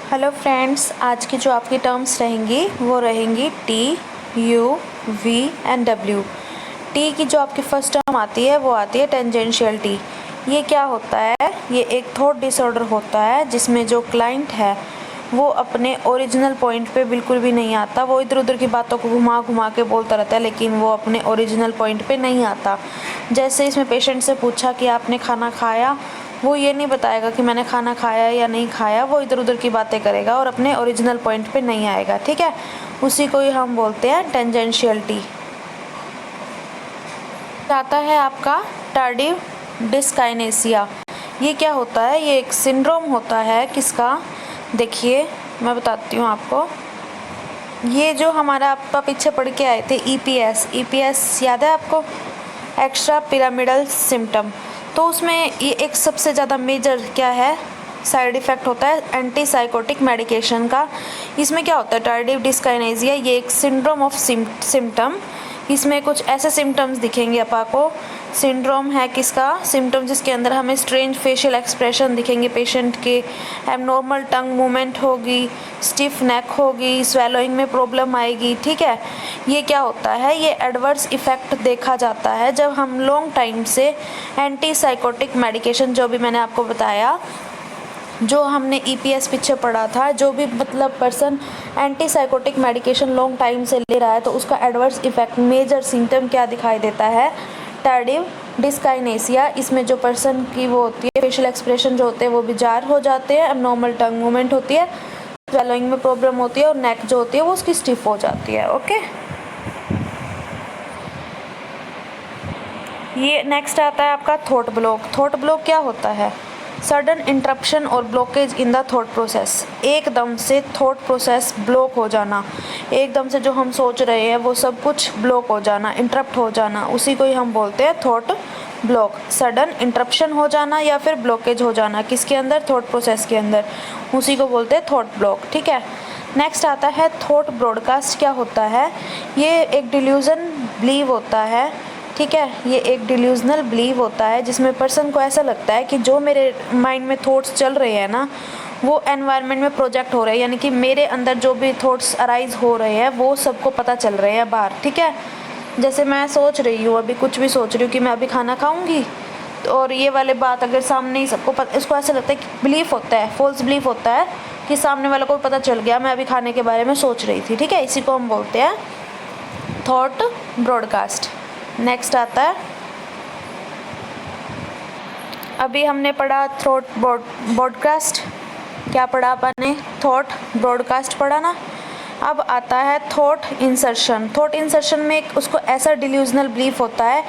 Hello friends, आज की जो आपकी टर्म्स रहेंगी वो रहेंगी T, U, V and W. T की जो आपकी फर्स्ट टर्म आती है वो आती है टेंजेंशियल टी। ये क्या होता है? ये एक थॉट डिसऑर्डर होता है जिसमें जो क्लाइंट है वो अपने ओरिजिनल पॉइंट पे बिल्कुल भी नहीं आता। वो इधर उधर की बातों को घुमा घुमा के बोलता रहता है, लेकिन वो अपने ओरिजिनल पॉइंट पे नहीं आता। जैसे इसमें पेशेंट से पूछा कि आपने खाना खाया, वो ये नहीं बताएगा कि मैंने खाना खाया या नहीं खाया, वो इधर उधर की बातें करेगा और अपने ओरिजिनल पॉइंट पे नहीं आएगा। ठीक है, उसी को ही हम बोलते हैं टेंजेंशियल टी। आता है आपका टार्डिव डिस्काइनेसिया। ये क्या होता है? ये एक सिंड्रोम होता है किसका? देखिए मैं बताती हूँ आपको। ये जो हमारा आपका पीछे पढ़ के आए थे ईपीएस याद है आपको? Extra pyramidal symptom. तो उसमें ये एक सबसे ज़्यादा मेजर क्या है साइड इफ़ेक्ट होता है एंटीसाइकोटिक मेडिकेशन का। इसमें क्या होता है? टार्डिव डिस्काइनेसिया ये एक सिंड्रोम ऑफ सिम्टम। इसमें कुछ ऐसे सिम्टम्स दिखेंगे आपको। सिंड्रोम है किसका? सिम्टम जिसके अंदर हमें स्ट्रेंज फेशियल एक्सप्रेशन दिखेंगे पेशेंट के, एबनॉर्मल टंग मूवमेंट होगी, स्टिफ नेक होगी, स्वेलोइंग में प्रॉब्लम आएगी। ठीक है, ये क्या होता है? ये एडवर्स इफ़ेक्ट देखा जाता है जब हम लॉन्ग टाइम से एंटीसाइकोटिक मेडिकेशन, जो भी मैंने आपको बताया, जो हमने ईपीएस पीछे पढ़ा था, जो भी मतलब person antipsychotic medication long time से ले रहा है तो उसका एडवर्स इफेक्ट मेजर सिम्टम क्या दिखाई देता है? Tardive dyskinesia. इसमें जो पर्सन की वो होती है फेशियल एक्सप्रेशन जो होते हैं वो बिजार हो जाते हैं, एबनॉर्मल टंग मूवमेंट होती है, स्वेलोइंग में प्रॉब्लम होती है और नेक जो होती है वो उसकी स्टिफ हो जाती है। ओके, ये नेक्स्ट आता है आपका थॉट ब्लॉक। थॉट ब्लॉक क्या होता है? सडन इंटरप्शन और blockage in the thought process. एकदम से थॉट प्रोसेस ब्लॉक हो जाना, एकदम से जो हम सोच रहे हैं वो सब कुछ ब्लॉक हो जाना, इंटरप्ट हो जाना, उसी को ही हम बोलते हैं थॉट ब्लॉक। सडन इंटरप्शन हो जाना या फिर ब्लॉकेज हो जाना किसके अंदर? थॉट प्रोसेस के अंदर, उसी को बोलते हैं थॉट ब्लॉक। ठीक है, नेक्स्ट आता है थॉट ब्रॉडकास्ट। क्या होता है? ये एक डिल्यूजन बिलीव होता है। ठीक है, ये एक डिल्यूजनल बिलीव होता है जिसमें पर्सन को ऐसा लगता है कि जो मेरे माइंड में थॉट्स चल रहे हैं ना वो एनवायरनमेंट में प्रोजेक्ट हो रहे हैं, यानी कि मेरे अंदर जो भी थॉट्स अराइज हो रहे हैं वो सबको पता चल रहे हैं बाहर। ठीक है, जैसे मैं सोच रही हूँ, अभी कुछ भी सोच रही हूँ कि मैं अभी खाना खाऊंगी, और ये वाले बात अगर सामने ही सबको पता, इसको ऐसा लगता है कि बिलीफ होता है, फॉल्स बिलीफ होता है कि सामने वाले को पता चल गया मैं अभी खाने के बारे में सोच रही थी। ठीक है, इसी को हम बोलते हैं थॉट ब्रॉडकास्ट। नेक्स्ट आता है, अभी हमने पढ़ा थॉट ब्रॉडकास्ट। क्या पढ़ा आपने? थॉट ब्रॉडकास्ट पढ़ा ना। अब आता है थॉट इंसर्शन। थॉट इंसर्शन में एक उसको ऐसा डिल्यूजनल बिलीफ होता है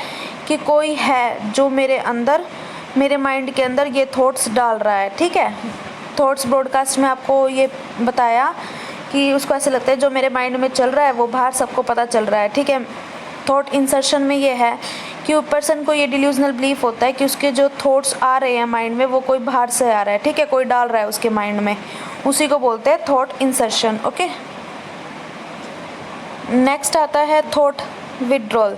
कि कोई है जो मेरे अंदर, मेरे माइंड के अंदर ये थॉट्स डाल रहा है। ठीक है, थॉट्स ब्रॉडकास्ट में आपको ये बताया कि उसको ऐसा लगता है जो मेरे माइंड में चल रहा है वो बाहर सबको पता चल रहा है। ठीक है, थॉट इंसर्शन में ये है कि पर्सन को ये डिल्यूजनल बिलीफ होता है कि उसके जो थॉट्स आ रहे हैं माइंड में वो कोई बाहर से आ रहा है। ठीक है, कोई डाल रहा है उसके माइंड में, उसी को बोलते हैं थॉट इंसर्शन। ओके, नेक्स्ट आता है थॉट विड्रॉल।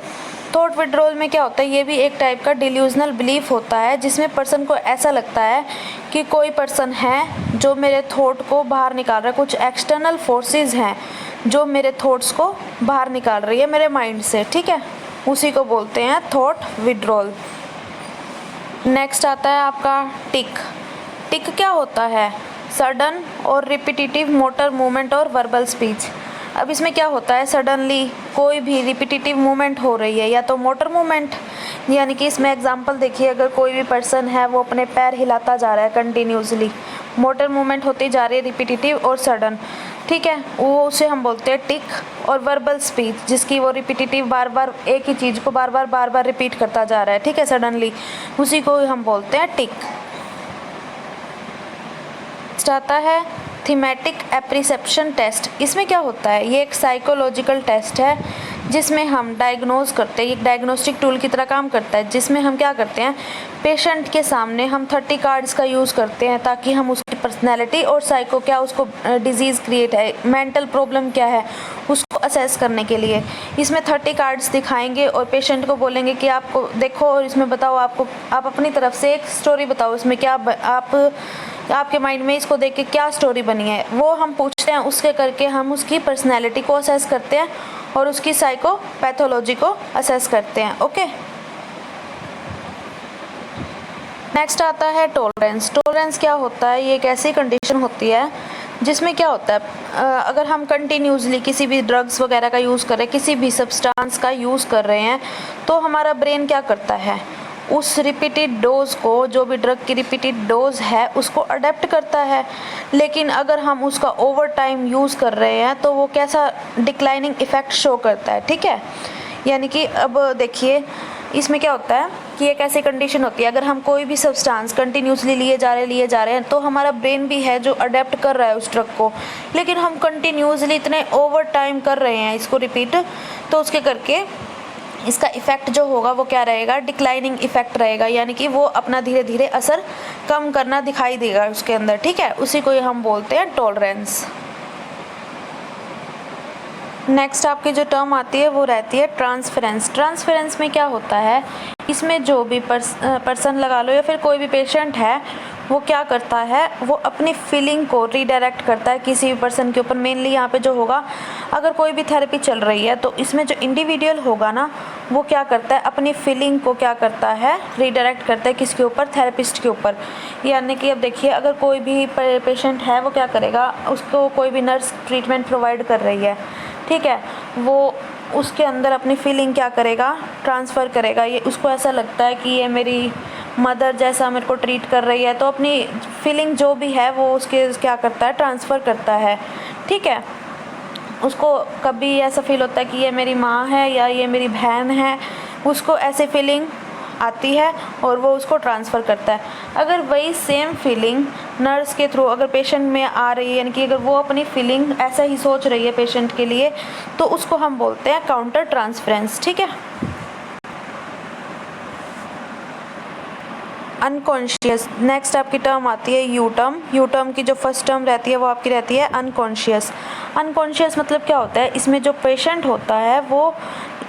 थॉट विड्रॉल में क्या होता है? ये भी एक टाइप का डिल्यूजनल बिलीफ होता है जिसमें पर्सन को ऐसा लगता है कि कोई पर्सन है जो मेरे थॉट को बाहर निकाल रहा है, कुछ एक्सटर्नल फोर्सेस हैं जो मेरे थॉट्स को बाहर निकाल रही है मेरे माइंड से। ठीक है, उसी को बोलते हैं थॉट विड्रॉल। नेक्स्ट आता है आपका टिक। टिक क्या होता है? सडन और रिपीटिटिव मोटर मूवमेंट और वर्बल स्पीच। अब इसमें क्या होता है? सडनली कोई भी रिपीटिटिव मूवमेंट हो रही है या तो मोटर मूवमेंट, यानी कि इसमें एग्जांपल देखिए, अगर कोई भी पर्सन है वो अपने पैर हिलाता जा रहा है कंटिन्यूसली, मोटर मूवमेंट होती जा रही है रिपीटिटिव और सडन। ठीक है, वो उसे हम बोलते हैं टिक। और वर्बल स्पीच जिसकी वो रिपीटिटिव बार बार एक ही चीज़ को बार बार रिपीट करता जा रहा है। ठीक है, सडनली, उसी को हम बोलते हैं टिक। आता है थीमेटिक एप्रिसेप्शन टेस्ट। इसमें क्या होता है? ये एक साइकोलॉजिकल टेस्ट है जिसमें हम डायग्नोज करते हैं, एक डायग्नोस्टिक टूल की तरह काम करता है, जिसमें हम क्या करते हैं, पेशेंट के सामने हम 30 कार्ड्स का यूज़ करते हैं ताकि हम उसकी पर्सनैलिटी और साइको क्या उसको डिजीज़ क्रिएट है, मेंटल प्रॉब्लम क्या है उसको असेस करने के लिए। इसमें 30 कार्ड्स दिखाएंगे और पेशेंट को बोलेंगे कि आपको देखो और इसमें बताओ, आपको आप अपनी तरफ से एक स्टोरी बताओ, इसमें क्या आप आपके माइंड में इसको देख के क्या स्टोरी बनी है, वो हम पूछते हैं। उसके करके हम उसकी पर्सनैलिटी को असेस करते हैं और उसकी साइकोपैथोलॉजी को असेस करते हैं। ओके, नेक्स्ट आता है टॉलरेंस। टॉलरेंस क्या होता है? ये एक ऐसी कंडीशन होती है जिसमें क्या होता है, अगर हम कंटिन्यूसली किसी भी ड्रग्स वगैरह का यूज़ कर रहे हैं, किसी भी सब्सटेंस का यूज़ कर रहे हैं, तो हमारा ब्रेन क्या करता है, उस रिपीटेड डोज को, जो भी ड्रग की रिपीटेड डोज है उसको अडेप्ट करता है। लेकिन अगर हम उसका ओवर टाइम यूज़ कर रहे हैं तो वो कैसा डिक्लाइनिंग इफ़ेक्ट शो करता है। ठीक है, यानी कि अब देखिए इसमें क्या होता है कि एक ऐसी कंडीशन होती है, अगर हम कोई भी सब्सटेंस कंटिन्यूसली लिए जा रहे हैं तो हमारा ब्रेन भी है जो अडेप्ट कर रहा है उस ड्रग को, लेकिन हम कंटिन्यूसली इतने ओवर टाइम कर रहे हैं इसको रिपीट, तो उसके करके इसका इफ़ेक्ट जो होगा वो क्या रहेगा, डिक्लाइनिंग इफ़ेक्ट रहेगा, यानी कि वो अपना धीरे धीरे असर कम करना दिखाई देगा उसके अंदर। ठीक है, उसी को हम बोलते हैं टॉलरेंस। नेक्स्ट आपकी जो टर्म आती है वो रहती है ट्रांसफरेंस। ट्रांसफरेंस में क्या होता है, इसमें जो भी पर्सन लगा लो या फिर कोई भी पेशेंट है, वो क्या करता है, वो अपनी फीलिंग को रीडायरेक्ट करता है किसी भी पर्सन के ऊपर। मेनली यहाँ पे जो होगा, अगर कोई भी थेरेपी चल रही है तो इसमें जो इंडिविजुअल होगा ना, वो क्या करता है, अपनी फीलिंग को क्या करता है, रीडायरेक्ट करता है किसके ऊपर, थेरेपिस्ट के ऊपर। यानी कि अब देखिए, अगर कोई भी पेशेंट है वो क्या करेगा, उसको कोई भी नर्स ट्रीटमेंट प्रोवाइड कर रही है, ठीक है, वो उसके अंदर अपनी फीलिंग क्या करेगा, ट्रांसफ़र करेगा। ये उसको ऐसा लगता है कि ये मेरी मदर जैसा मेरे को ट्रीट कर रही है, तो अपनी फीलिंग जो भी है वो उसके क्या करता है, ट्रांसफ़र करता है। ठीक है, उसको कभी ऐसा फील होता है कि ये मेरी माँ है या ये मेरी बहन है, उसको ऐसे फीलिंग आती है और वो उसको ट्रांसफ़र करता है। अगर वही सेम फीलिंग नर्स के थ्रू अगर पेशेंट में आ रही है, यानी कि अगर वो अपनी फीलिंग ऐसा ही सोच रही है पेशेंट के लिए, तो उसको हम बोलते हैं काउंटर ट्रांसफरेंस। ठीक है, अनकॉन्शियस। नेक्स्ट आपकी टर्म आती है यू टर्म। यू टर्म की जो फर्स्ट टर्म रहती है वो आपकी रहती है अनकॉन्शियस। अनकॉन्शियस मतलब क्या होता है, इसमें जो पेशेंट होता है वो,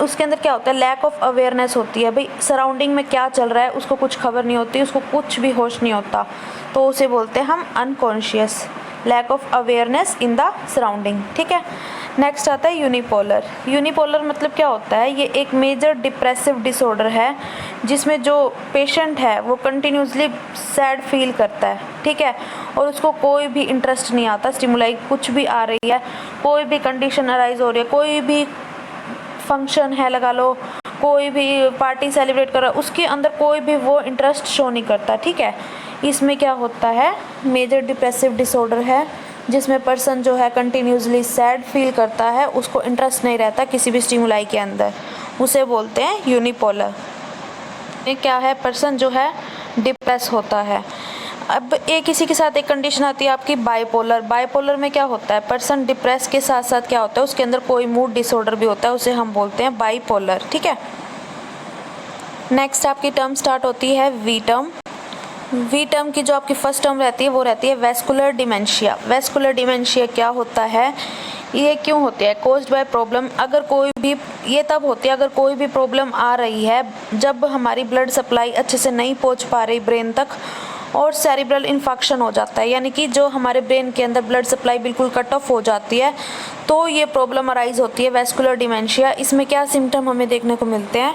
उसके अंदर क्या होता है, लैक ऑफ अवेयरनेस होती है। भाई सराउंडिंग में क्या चल रहा है उसको कुछ खबर नहीं होती, उसको कुछ भी होश नहीं होता, तो उसे बोलते हैं हम unconscious, lack of awareness in the surrounding. ठीक है, नेक्स्ट आता है यूनिपोलर। यूनिपोलर मतलब क्या होता है, ये एक मेजर डिप्रेसिव डिसऑर्डर है जिसमें जो पेशेंट है वो कंटिन्यूसली सैड फील करता है। ठीक है, और उसको कोई भी इंटरेस्ट नहीं आता, स्टिमुलाई कुछ भी आ रही है, कोई भी कंडीशन अराइज हो रही है, कोई भी फंक्शन है लगा लो, कोई भी पार्टी सेलिब्रेट कर रहा है, उसके अंदर कोई भी वो इंटरेस्ट शो नहीं करता। ठीक है, इसमें क्या होता है, मेजर डिप्रेसिव डिसऑर्डर है जिसमें पर्सन जो है कंटिन्यूसली सैड फील करता है, उसको इंटरेस्ट नहीं रहता किसी भी स्टिमुलाई के अंदर, उसे बोलते हैं यूनिपोलर। ये क्या है, पर्सन जो है डिप्रेस होता है। अब एक किसी के साथ एक कंडीशन आती है आपकी बाइपोलर। बाइपोलर में क्या होता है, पर्सन डिप्रेस के साथ साथ क्या होता है, उसके अंदर कोई मूड डिसऑर्डर भी होता है, उसे हम बोलते हैं बाइपोलर। ठीक है, नेक्स्ट आपकी टर्म स्टार्ट होती है वी टर्म। वी टर्म की जो आपकी फर्स्ट टर्म रहती है वो रहती है वेस्कुलर डिमेंशिया। वेस्कुलर डिमेंशिया क्या होता है, ये क्यों होती है, कोज्ड बाय प्रॉब्लम। अगर कोई भी, ये तब होती है अगर कोई भी प्रॉब्लम आ रही है, जब हमारी ब्लड सप्लाई अच्छे से नहीं पहुंच पा रही ब्रेन तक और सेरिब्रल इन्फेक्शन हो जाता है, यानी कि जो हमारे ब्रेन के अंदर ब्लड सप्लाई बिल्कुल कट ऑफ हो जाती है, तो ये प्रॉब्लम अराइज होती है वेस्कुलर डिमेंशिया। इसमें क्या सिम्टम हमें देखने को मिलते हैं,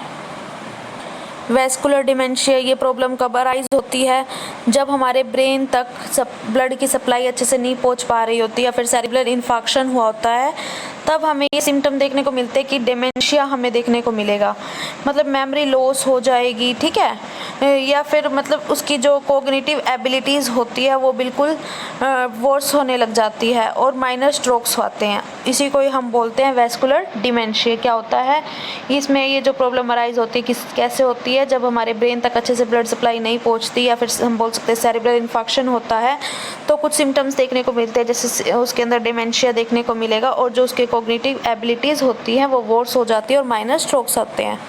वेस्कुलर डिमेंशिया ये प्रॉब्लम कब अराइज होती है, जब हमारे ब्रेन तक ब्लड की सप्लाई अच्छे से नहीं पहुंच पा रही होती या फिर सेरिब्रल इन्फेक्शन हुआ होता है, तब हमें ये सिम्टम देखने को मिलते हैं कि डिमेंशिया हमें देखने को मिलेगा। मतलब मेमोरी लॉस हो जाएगी, ठीक है, या फिर मतलब उसकी जो कोग्निटिव एबिलिटीज़ होती है वो बिल्कुल वर्स होने लग जाती है और माइनर स्ट्रोक्स आते हैं। इसी को ही हम बोलते हैं वेस्कुलर डिमेंशिया। क्या होता है, इसमें ये जो प्रॉब्लम अराइज होती है कैसे होती है, जब हमारे ब्रेन तक अच्छे से ब्लड सप्लाई नहीं पहुंचती या फिर हम बोल सकते हैं सेरिब्रल इन्फेक्शन होता है, तो कुछ सिम्टम्स देखने को मिलते हैं, जैसे उसके अंदर डिमेंशिया देखने को मिलेगा और जो उसके कोग्निटिव एबिलिटीज़ होती हैं वो वर्स हो जाती है और माइनर स्ट्रोक्स आते हैं।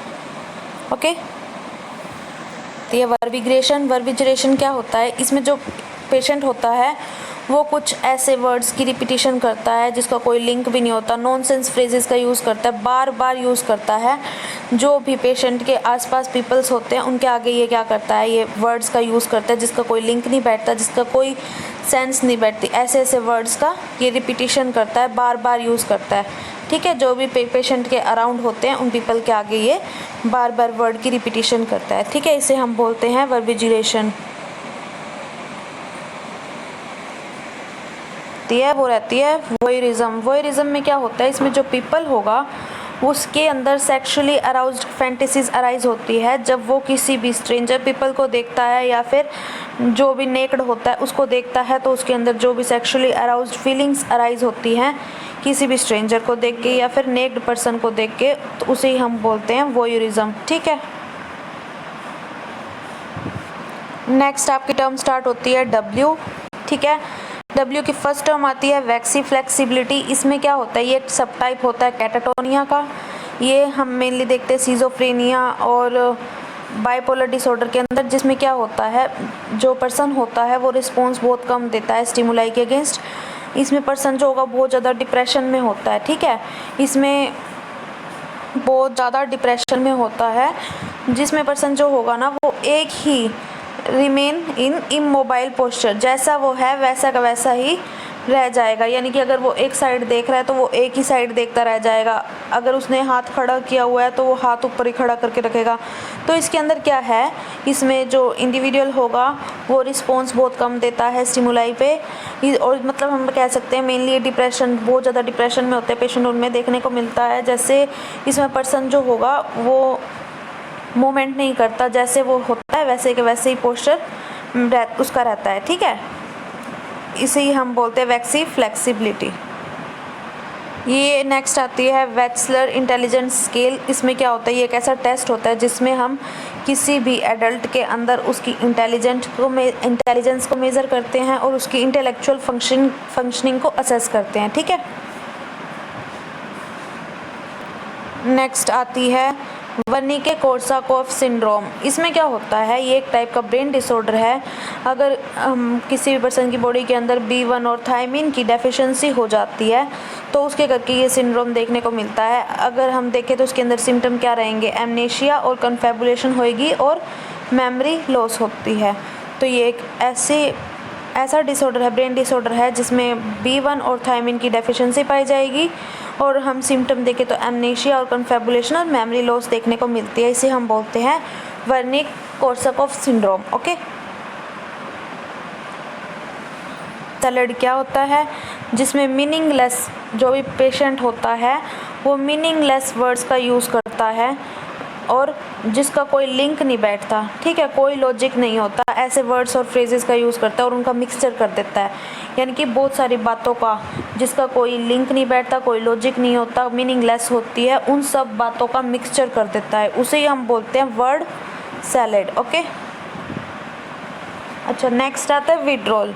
ओके, ये वर्विग्रेशन। वर्विग्रेशन क्या होता है, इसमें जो पेशेंट होता है वो कुछ ऐसे वर्ड्स की रिपीटिशन करता है जिसका कोई लिंक भी नहीं होता, नॉनसेंस फ्रेजेस का यूज़ करता है, बार बार यूज़ करता है। जो भी पेशेंट के आसपास पीपल्स होते हैं उनके आगे ये क्या करता है, ये वर्ड्स का यूज़ करता है जिसका कोई लिंक नहीं बैठता, जिसका कोई सेंस नहीं बैठती, ऐसे ऐसे वर्ड्स का ये रिपीटिशन करता है, बार बार यूज़ करता है। ठीक है, जो भी पेशेंट के अराउंड होते हैं उन पीपल के आगे ये बार बार वर्ड की रिपीटिशन करता है। ठीक है, इसे हम बोलते हैं वर्बिजुलेशन। वो रहती है वोयरिज्म। वोयरिज्म में क्या होता है, इसमें जो पीपल होगा उसके अंदर सेक्सुअली अराउज्ड फैंटेसीज अराइज होती है जब वो किसी भी स्ट्रेंजर पीपल को देखता है या फिर जो भी नेक्ड होता है उसको देखता है, तो उसके अंदर जो भी सेक्सुअली अराउज्ड फीलिंग्स अराइज होती हैं किसी भी स्ट्रेंजर को देख के या फिर नेक्ड पर्सन को देख के, तो उसे ही हम बोलते हैं वोयरिज्म। ठीक है, नेक्स्ट आपकी टर्म स्टार्ट होती है W। ठीक है, W की फर्स्ट टर्म आती है वैक्सी फ्लेक्सिबिलिटी। इसमें क्या होता है, ये एक सब टाइप होता है कैटाटोनिया का। ये हम मेनली देखते हैं सिजोफ्रेनिया और बाइपोलर डिसऑर्डर के अंदर, जिसमें क्या होता है, जो पर्सन होता है वो रिस्पॉन्स बहुत कम देता है स्टिमुलाई के अगेंस्ट। इसमें पर्सन जो होगा बहुत ज़्यादा डिप्रेशन में होता है। ठीक है, इसमें बहुत ज़्यादा डिप्रेशन में होता है, जिसमें पर्सन जो होगा ना वो एक he remain in immobile posture, जैसा वो है वैसा का वैसा ही रह जाएगा। यानी कि अगर वो एक साइड देख रहा है तो वो एक ही साइड देखता रह जाएगा, अगर उसने हाथ खड़ा किया हुआ है तो वो हाथ ऊपर ही खड़ा करके रखेगा। तो इसके अंदर क्या है, इसमें जो इंडिविजुअल होगा वो रिस्पॉन्स बहुत कम देता है स्टिमुलाई पे, और मतलब हम कह सकते हैं मेनली डिप्रेशन, बहुत ज़्यादा डिप्रेशन में होते हैं पेशेंट, उनमें देखने को मिलता है। जैसे इसमें पर्सन जो होगा वो मूवमेंट नहीं करता, जैसे वो होता है वैसे के वैसे ही पोस्चर उसका रहता है। ठीक है, इसे ही हम बोलते हैं वैक्सी फ्लेक्सिबिलिटी। ये नेक्स्ट आती है वेट्सलर इंटेलिजेंस स्केल। इसमें क्या होता है, ये एक ऐसा टेस्ट होता है जिसमें हम किसी भी एडल्ट के अंदर उसकी इंटेलिजेंस को मेज़र करते हैं और उसकी इंटेलेक्चुअल फंक्शनिंग को असेस करते हैं। ठीक है, नेक्स्ट आती है वर्निके कोर्साकॉफ सिंड्रोम। इसमें क्या होता है, ये एक टाइप का ब्रेन डिसऑर्डर है। अगर किसी भी पर्सन की बॉडी के अंदर B1 और थायमिन की डेफिशिएंसी हो जाती है तो उसके करके ये सिंड्रोम देखने को मिलता है। अगर हम देखें तो उसके अंदर सिम्टम क्या रहेंगे, एमनेशिया और कन्फेबुलेशन होएगी और मेमोरी लॉस होती है। तो ये एक ऐसा डिसऑर्डर है, ब्रेन डिसऑर्डर है जिसमें B1 और थायमिन की डेफिशिएंसी पाई जाएगी, और हम सिम्टम देखें तो एमनेशिया और कन्फेबुलेशन और मेमोरी लॉस देखने को मिलती है। इसे हम बोलते हैं Wernicke Korsakoff syndrome. Okay, salad क्या होता है, जिसमें मीनिंगलेस, जो भी पेशेंट होता है वो मीनिंगलेस वर्ड्स का यूज़ करता है और जिसका कोई लिंक नहीं बैठता। ठीक है, कोई लॉजिक नहीं होता, ऐसे वर्ड्स और फ्रेजेस का यूज़ करता है और उनका मिक्सचर कर देता है। यानी कि बहुत सारी बातों का जिसका कोई लिंक नहीं बैठता, कोई लॉजिक नहीं होता, मीनिंगलेस होती है, उन सब बातों का मिक्सचर कर देता है, उसे ही हम बोलते हैं वर्ड सैलेड। ओके, अच्छा, नेक्स्ट आता है विड्रॉल।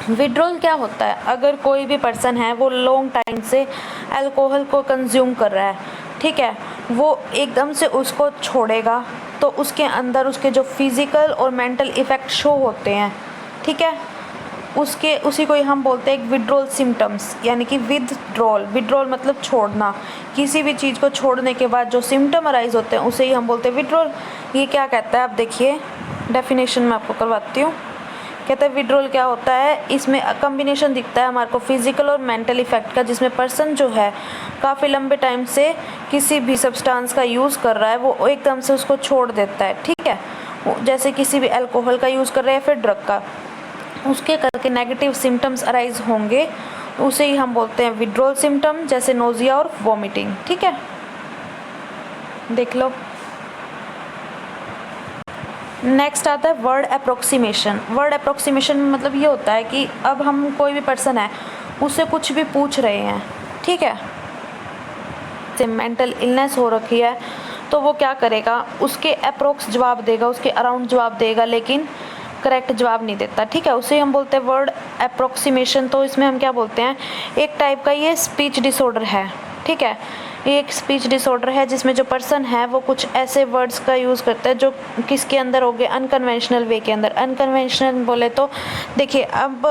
विड्रॉल क्या होता है, अगर कोई भी पर्सन है वो लॉन्ग टाइम से अल्कोहल को कंज्यूम कर रहा है, ठीक है, वो एकदम से उसको छोड़ेगा तो उसके अंदर उसके जो फिज़िकल और मेंटल इफ़ेक्ट शो होते हैं। ठीक है, उसी को ही हम बोलते हैं एक विड्रॉल सिम्टम्स, यानी कि विड्रॉल मतलब छोड़ना। किसी भी चीज़ को छोड़ने के बाद जो सिम्टम अराइज होते हैं उसे ही हम बोलते हैं विड्रॉल। ये क्या कहता है, आप देखिए डेफिनेशन में आपको करवाती हूँ। कहते हैं विड्रॉल क्या होता है, इसमें कम्बिनेशन दिखता है हमारे को फिजिकल और मेंटल इफेक्ट का, जिसमें पर्सन जो है काफ़ी लंबे टाइम से किसी भी सब्सटेंस का यूज़ कर रहा है वो एकदम से उसको छोड़ देता है। ठीक है, जैसे किसी भी अल्कोहल का यूज़ कर रहा है या फिर ड्रग का, उसके करके नेगेटिव सिम्टम्स अराइज होंगे, उसे ही हम बोलते हैं विड्रॉल सिम्टम, जैसे नोजिया और वॉमिटिंग। ठीक है, देख लो। नेक्स्ट आता है वर्ड अप्रोक्सीमेशन। वर्ड अप्रोक्सीमेशन में मतलब ये होता है कि अब हम कोई भी पर्सन है उससे कुछ भी पूछ रहे हैं, ठीक है, से मेंटल इलनेस हो रखी है तो वो क्या करेगा, उसके अप्रोक्स जवाब देगा, उसके अराउंड जवाब देगा, लेकिन करेक्ट जवाब नहीं देता। ठीक है, उसे हम बोलते हैं वर्ड अप्रोक्सीमेशन। तो इसमें हम क्या बोलते हैं, एक टाइप का ये स्पीच डिसऑर्डर है। ठीक है, ये एक स्पीच डिसऑर्डर है जिसमें जो पर्सन है वो कुछ ऐसे वर्ड्स का यूज़ करता है जो किसके अंदर हो गए, अनकन्वेंशनल वे के अंदर। अनकन्वेंशनल बोले तो देखिए, अब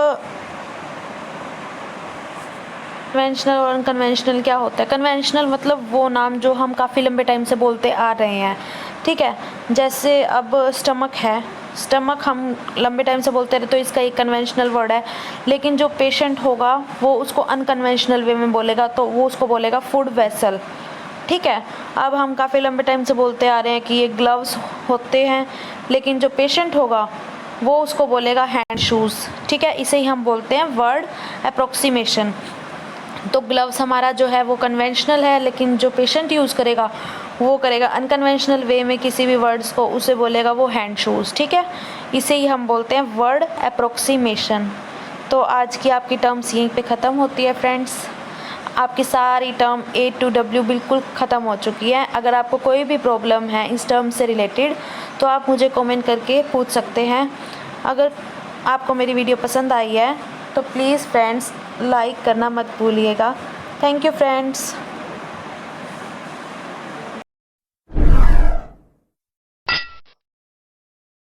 कन्वेंशनल और अनकन्वेंशनल क्या होता है? कन्वेंशनल मतलब वो नाम जो हम काफ़ी लंबे टाइम से बोलते आ रहे हैं, ठीक है। जैसे अब स्टमक है, स्टमक हम लंबे टाइम से बोलते रहे तो इसका एक कन्वेंशनल वर्ड है, लेकिन जो पेशेंट होगा वो उसको अनकन्वेंशनल वे में बोलेगा, तो वो उसको बोलेगा फूड वेसल, ठीक है। अब हम काफ़ी लंबे टाइम से बोलते आ रहे हैं कि ये ग्लव्स होते हैं, लेकिन जो पेशेंट होगा वो उसको बोलेगा हैंड शूज़, ठीक है। इसे ही हम बोलते हैं वर्ड अप्रोक्सीमेशन। तो ग्लव्स हमारा जो है वो कन्वेंशनल है, लेकिन जो पेशेंट यूज़ करेगा वो करेगा अनकन्वेंशनल वे में किसी भी वर्ड्स को, उसे बोलेगा वो हैंड शूज़, ठीक है। इसे ही हम बोलते हैं वर्ड अप्रोक्सीमेशन। तो आज की आपकी टर्म्स यहीं पे ख़त्म होती है फ्रेंड्स। आपकी सारी टर्म A to W बिल्कुल ख़त्म हो चुकी है। अगर आपको कोई भी प्रॉब्लम है इस टर्म से रिलेटेड तो आप मुझे कमेंट करके पूछ सकते हैं। अगर आपको मेरी वीडियो पसंद आई है तो प्लीज़ फ्रेंड्स लाइक करना मत भूलिएगा। Thank you friends.